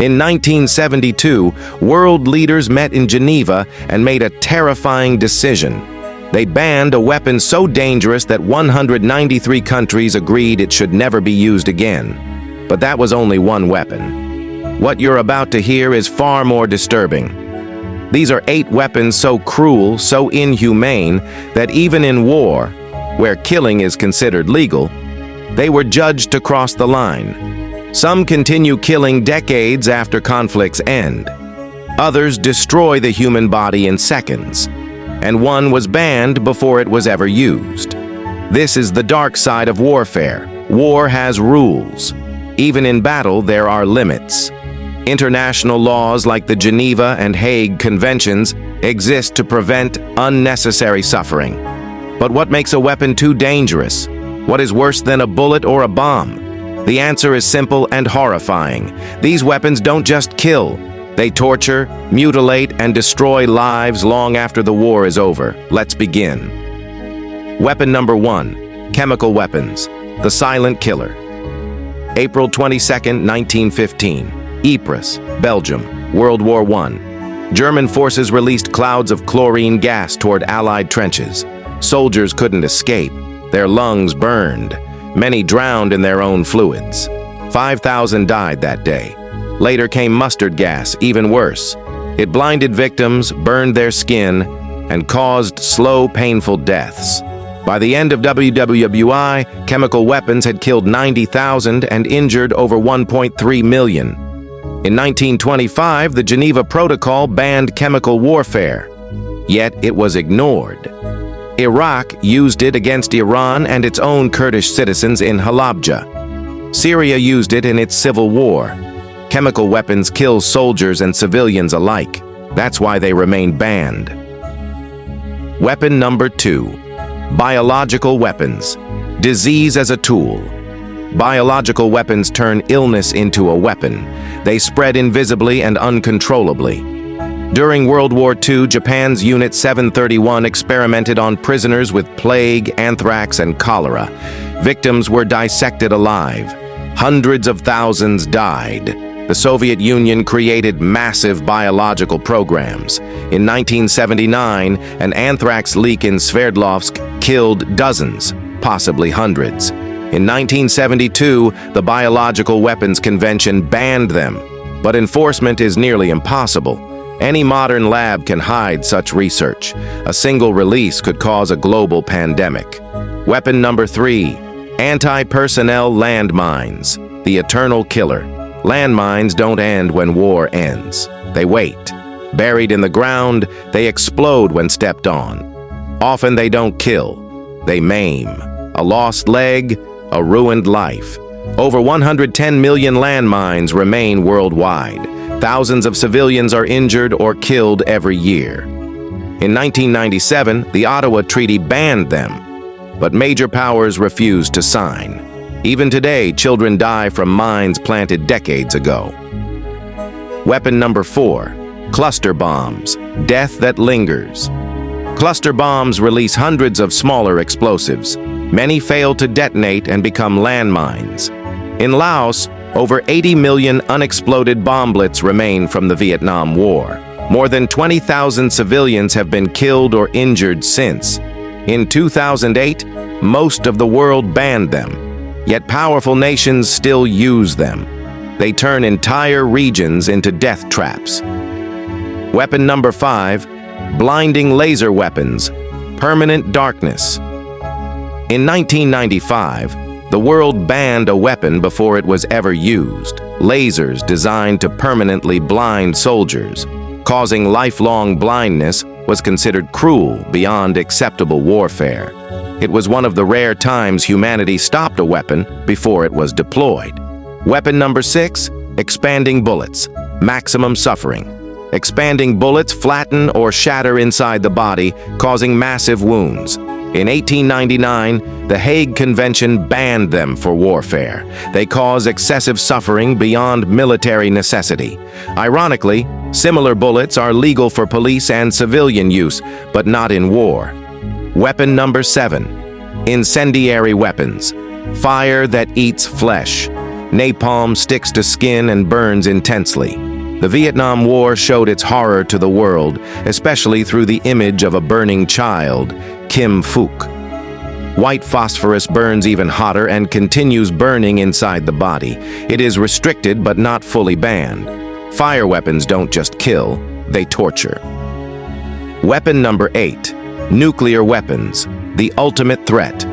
In 1972, world leaders met in Geneva and made a terrifying decision. They banned a weapon so dangerous that 193 countries agreed it should never be used again. But that was only one weapon. What you're about to hear is far more disturbing. These are 8 weapons so cruel, so inhumane, that even in war, where killing is considered legal, they were judged to cross the line. Some continue killing decades after conflicts end. Others destroy the human body in seconds. And one was banned before it was ever used. This is the dark side of warfare. War has rules. Even in battle, there are limits. International laws like the Geneva and Hague Conventions exist to prevent unnecessary suffering. But what makes a weapon too dangerous? What is worse than a bullet or a bomb? The answer is simple and horrifying. These weapons don't just kill. They torture, mutilate, and destroy lives long after the war is over. Let's begin. Weapon number 1, chemical weapons, the silent killer. April 22, 1915, Ypres, Belgium, World War I. German forces released clouds of chlorine gas toward Allied trenches. Soldiers couldn't escape. Their lungs burned. Many drowned in their own fluids. 5,000 died that day. Later came mustard gas, even worse. It blinded victims, burned their skin, and caused slow, painful deaths. By the end of WWI, chemical weapons had killed 90,000 and injured over 1.3 million. In 1925, the Geneva Protocol banned chemical warfare. Yet it was ignored. Iraq used it against Iran and its own Kurdish citizens in Halabja. Syria used it in its civil war. Chemical weapons kill soldiers and civilians alike. That's why they remain banned. Weapon number 2, biological weapons. Disease as a tool. Biological weapons turn illness into a weapon. They spread invisibly and uncontrollably. During World War II, Japan's Unit 731 experimented on prisoners with plague, anthrax, and cholera. Victims were dissected alive. Hundreds of thousands died. The Soviet Union created massive biological programs. In 1979, an anthrax leak in Sverdlovsk killed dozens, possibly hundreds. In 1972, the Biological Weapons Convention banned them, but enforcement is nearly impossible. Any modern lab can hide such research. A single release could cause a global pandemic. Weapon number 3, anti-personnel landmines, the eternal killer. Landmines don't end when war ends. They wait. Buried in the ground, they explode when stepped on. Often they don't kill. They maim. A lost leg, a ruined life. Over 110 million landmines remain worldwide. Thousands of civilians are injured or killed every year. In 1997, the Ottawa Treaty banned them, but major powers refused to sign. Even today, children die from mines planted decades ago. Weapon number 4, cluster bombs, death that lingers. Cluster bombs release hundreds of smaller explosives. Many fail to detonate and become landmines. In Laos, over 80 million unexploded bomblets remain from the Vietnam War. More than 20,000 civilians have been killed or injured since. In 2008, most of the world banned them. Yet powerful nations still use them. They turn entire regions into death traps. Weapon number 5, blinding laser weapons, permanent darkness. In 1995, the world banned a weapon before it was ever used. Lasers designed to permanently blind soldiers. Causing lifelong blindness was considered cruel beyond acceptable warfare. It was one of the rare times humanity stopped a weapon before it was deployed. Weapon number 6, expanding bullets, maximum suffering. Expanding bullets flatten or shatter inside the body, causing massive wounds. In 1899, the Hague Convention banned them for warfare. They cause excessive suffering beyond military necessity. Ironically, similar bullets are legal for police and civilian use, but not in war. Weapon number 7, incendiary weapons, fire that eats flesh. Napalm sticks to skin and burns intensely. The Vietnam War showed its horror to the world, especially through the image of a burning child, Kim Phuc. White phosphorus burns even hotter and continues burning inside the body. It is restricted but not fully banned. Fire weapons don't just kill, they torture. Weapon number 8. Nuclear weapons, the ultimate threat.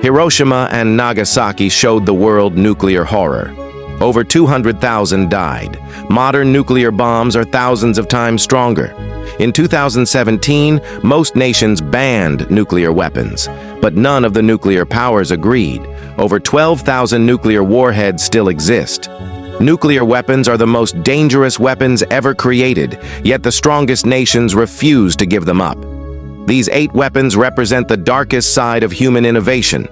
Hiroshima and Nagasaki showed the world nuclear horror. Over 200,000 died. Modern nuclear bombs are thousands of times stronger. In 2017, most nations banned nuclear weapons, but none of the nuclear powers agreed. Over 12,000 nuclear warheads still exist. Nuclear weapons are the most dangerous weapons ever created, yet the strongest nations refuse to give them up. These 8 weapons represent the darkest side of human innovation.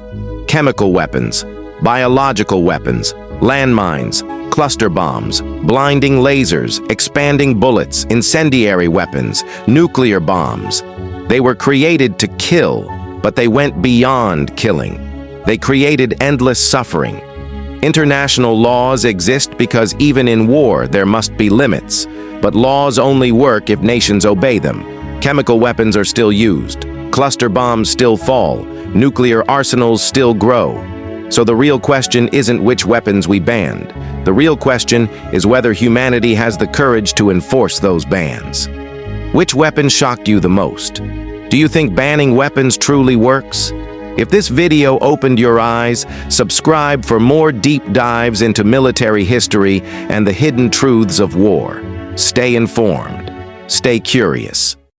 Chemical weapons, biological weapons, landmines, cluster bombs, blinding lasers, expanding bullets, incendiary weapons, nuclear bombs. They were created to kill, but they went beyond killing. They created endless suffering. International laws exist because even in war there must be limits, but laws only work if nations obey them. Chemical weapons are still used. Cluster bombs still fall. Nuclear arsenals still grow. So the real question isn't which weapons we banned. The real question is whether humanity has the courage to enforce those bans. Which weapon shocked you the most? Do you think banning weapons truly works? If this video opened your eyes, subscribe for more deep dives into military history and the hidden truths of war. Stay informed. Stay curious.